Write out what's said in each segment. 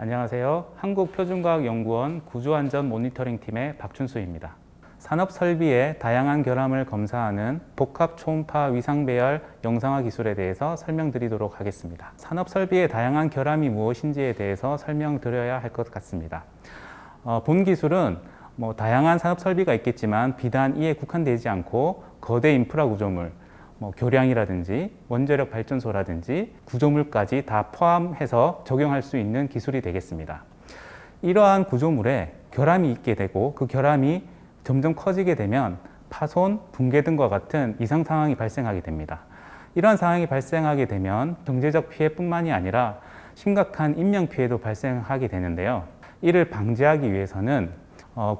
안녕하세요. 한국표준과학연구원 구조안전 모니터링팀의 박춘수입니다. 산업설비의 다양한 결함을 검사하는 복합 초음파 위상배열 영상화 기술에 대해서 설명드리도록 하겠습니다. 산업설비의 다양한 결함이 무엇인지에 대해서 설명드려야 할 것 같습니다. 본 기술은 다양한 산업설비가 있겠지만 비단 이에 국한되지 않고 거대 인프라 구조물, 교량이라든지 원자력 발전소라든지 구조물까지 다 포함해서 적용할 수 있는 기술이 되겠습니다. 이러한 구조물에 결함이 있게 되고 그 결함이 점점 커지게 되면 파손, 붕괴 등과 같은 이상 상황이 발생하게 됩니다. 이러한 상황이 발생하게 되면 경제적 피해뿐만이 아니라 심각한 인명 피해도 발생하게 되는데요. 이를 방지하기 위해서는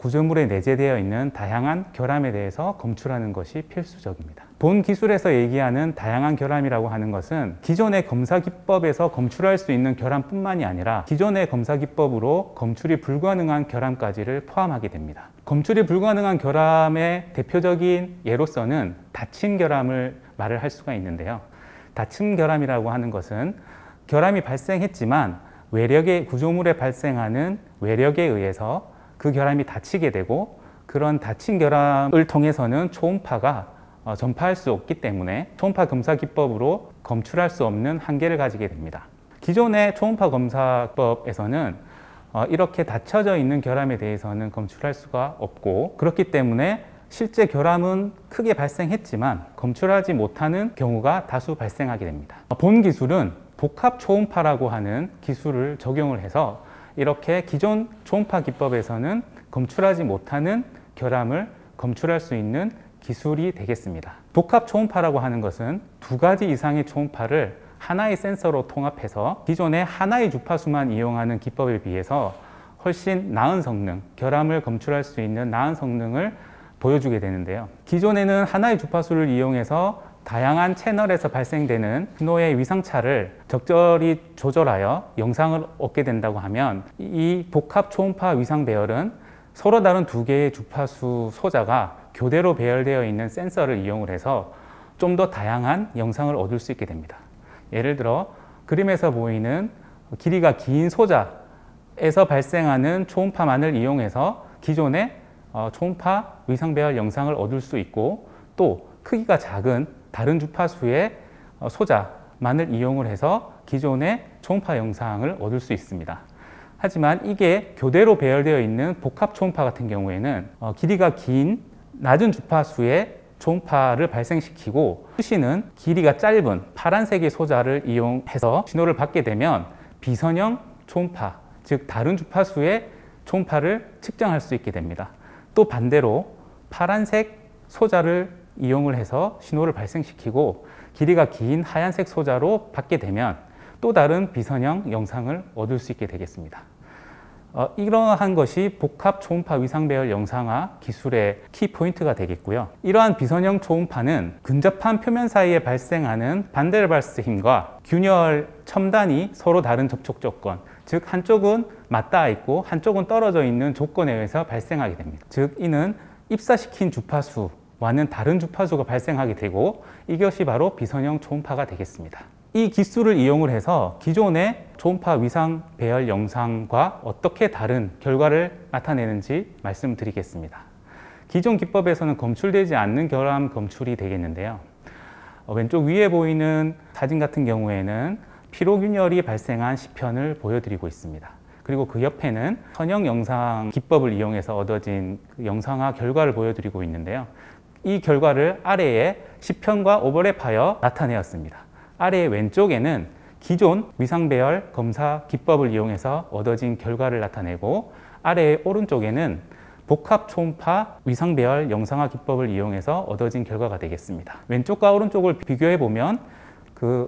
구조물에 내재되어 있는 다양한 결함에 대해서 검출하는 것이 필수적입니다. 본 기술에서 얘기하는 다양한 결함이라고 하는 것은 기존의 검사 기법에서 검출할 수 있는 결함뿐만이 아니라 기존의 검사 기법으로 검출이 불가능한 결함까지를 포함하게 됩니다. 검출이 불가능한 결함의 대표적인 예로서는 닫힘 결함을 말을 할 수가 있는데요. 닫힘 결함이라고 하는 것은 결함이 발생했지만 외력의 구조물에 발생하는 외력에 의해서 그 결함이 닫히게 되고 그런 닫힌 결함을 통해서는 초음파가 전파할 수 없기 때문에 초음파 검사 기법으로 검출할 수 없는 한계를 가지게 됩니다. 기존의 초음파 검사법에서는 이렇게 닫혀져 있는 결함에 대해서는 검출할 수가 없고 그렇기 때문에 실제 결함은 크게 발생했지만 검출하지 못하는 경우가 다수 발생하게 됩니다. 본 기술은 복합 초음파라고 하는 기술을 적용을 해서 이렇게 기존 초음파 기법에서는 검출하지 못하는 결함을 검출할 수 있는 기술이 되겠습니다. 복합 초음파라고 하는 것은 두 가지 이상의 초음파를 하나의 센서로 통합해서 기존의 하나의 주파수만 이용하는 기법에 비해서 훨씬 나은 성능, 결함을 검출할 수 있는 나은 성능을 보여주게 되는데요. 기존에는 하나의 주파수를 이용해서 다양한 채널에서 발생되는 신호의 위상차를 적절히 조절하여 영상을 얻게 된다고 하면 이 복합 초음파 위상 배열은 서로 다른 두 개의 주파수 소자가 교대로 배열되어 있는 센서를 이용을 해서 좀 더 다양한 영상을 얻을 수 있게 됩니다. 예를 들어 그림에서 보이는 길이가 긴 소자에서 발생하는 초음파만을 이용해서 기존의 초음파 위상 배열 영상을 얻을 수 있고 또 크기가 작은 다른 주파수의 소자만을 이용을 해서 기존의 초음파 영상을 얻을 수 있습니다. 하지만 이게 교대로 배열되어 있는 복합 초음파 같은 경우에는 길이가 긴 낮은 주파수의 초음파를 발생시키고 수시는 길이가 짧은 파란색의 소자를 이용해서 신호를 받게 되면 비선형 초음파, 즉 다른 주파수의 초음파를 측정할 수 있게 됩니다. 또 반대로 파란색 소자를 이용을 해서 신호를 발생시키고 길이가 긴 하얀색 소자로 받게 되면 또 다른 비선형 영상을 얻을 수 있게 되겠습니다. 이러한 것이 복합 초음파 위상배열 영상화 기술의 키포인트가 되겠고요. 이러한 비선형 초음파는 근접한 표면 사이에 발생하는 반데르발스 힘과 균열 첨단이 서로 다른 접촉 조건, 즉 한쪽은 맞닿아 있고 한쪽은 떨어져 있는 조건에 의해서 발생하게 됩니다. 즉 이는 입사시킨 주파수와는 다른 주파수가 발생하게 되고 이것이 바로 비선형 초음파가 되겠습니다. 이 기술을 이용을 해서 기존의 초음파 위상 배열 영상과 어떻게 다른 결과를 나타내는지 말씀드리겠습니다. 기존 기법에서는 검출되지 않는 결함 검출이 되겠는데요. 왼쪽 위에 보이는 사진 같은 경우에는 피로균열이 발생한 시편을 보여드리고 있습니다. 그리고 그 옆에는 선형 영상 기법을 이용해서 얻어진 영상화 결과를 보여드리고 있는데요. 이 결과를 아래에 시편과 오버랩하여 나타내었습니다. 아래 왼쪽에는 기존 위상배열 검사 기법을 이용해서 얻어진 결과를 나타내고 아래 오른쪽에는 복합 초음파 위상배열 영상화 기법을 이용해서 얻어진 결과가 되겠습니다. 왼쪽과 오른쪽을 비교해 보면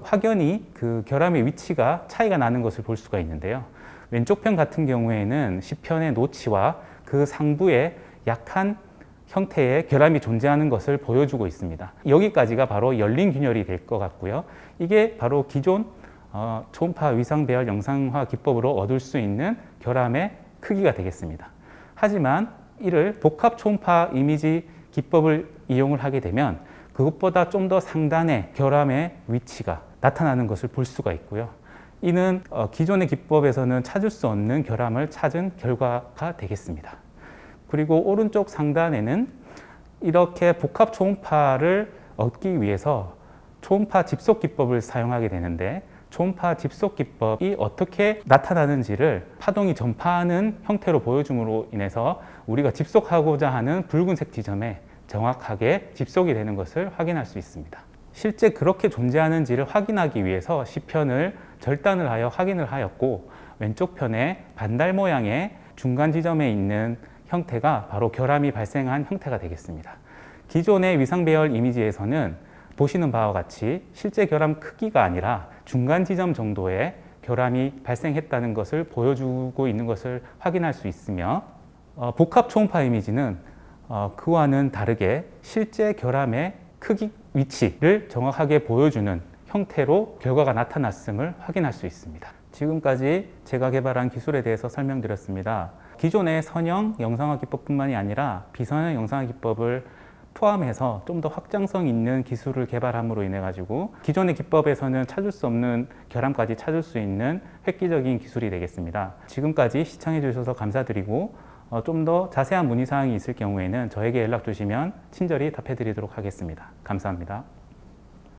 확연히 그 결함의 위치가 차이가 나는 것을 볼 수가 있는데요. 왼쪽 편 같은 경우에는 시편의 노치와 그 상부에 약한 형태의 결함이 존재하는 것을 보여주고 있습니다. 여기까지가 바로 열린 균열이 될 것 같고요. 이게 바로 기존 초음파 위상 배열 영상화 기법으로 얻을 수 있는 결함의 크기가 되겠습니다. 하지만 이를 복합 초음파 이미지 기법을 이용을 하게 되면 그것보다 좀 더 상단의 결함의 위치가 나타나는 것을 볼 수가 있고요. 이는 기존의 기법에서는 찾을 수 없는 결함을 찾은 결과가 되겠습니다. 그리고 오른쪽 상단에는 이렇게 복합 초음파를 얻기 위해서 초음파 집속 기법을 사용하게 되는데, 초음파 집속 기법이 어떻게 나타나는지를 파동이 전파하는 형태로 보여줌으로 인해서 우리가 집속하고자 하는 붉은색 지점에 정확하게 집속이 되는 것을 확인할 수 있습니다. 실제 그렇게 존재하는지를 확인하기 위해서 시편을 절단을 하여 확인을 하였고, 왼쪽 편에 반달 모양의 중간 지점에 있는 형태가 바로 결함이 발생한 형태가 되겠습니다. 기존의 위상 배열 이미지에서는 보시는 바와 같이 실제 결함 크기가 아니라 중간 지점 정도의 결함이 발생했다는 것을 보여주고 있는 것을 확인할 수 있으며, 복합 초음파 이미지는 그와는 다르게 실제 결함의 크기, 위치를 정확하게 보여주는 형태로 결과가 나타났음을 확인할 수 있습니다. 지금까지 제가 개발한 기술에 대해서 설명드렸습니다. 기존의 선형 영상화 기법뿐만이 아니라 비선형 영상화 기법을 포함해서 좀 더 확장성 있는 기술을 개발함으로 인해 가지고 기존의 기법에서는 찾을 수 없는 결함까지 찾을 수 있는 획기적인 기술이 되겠습니다. 지금까지 시청해 주셔서 감사드리고, 좀 더 자세한 문의사항이 있을 경우에는 저에게 연락 주시면 친절히 답해 드리도록 하겠습니다. 감사합니다.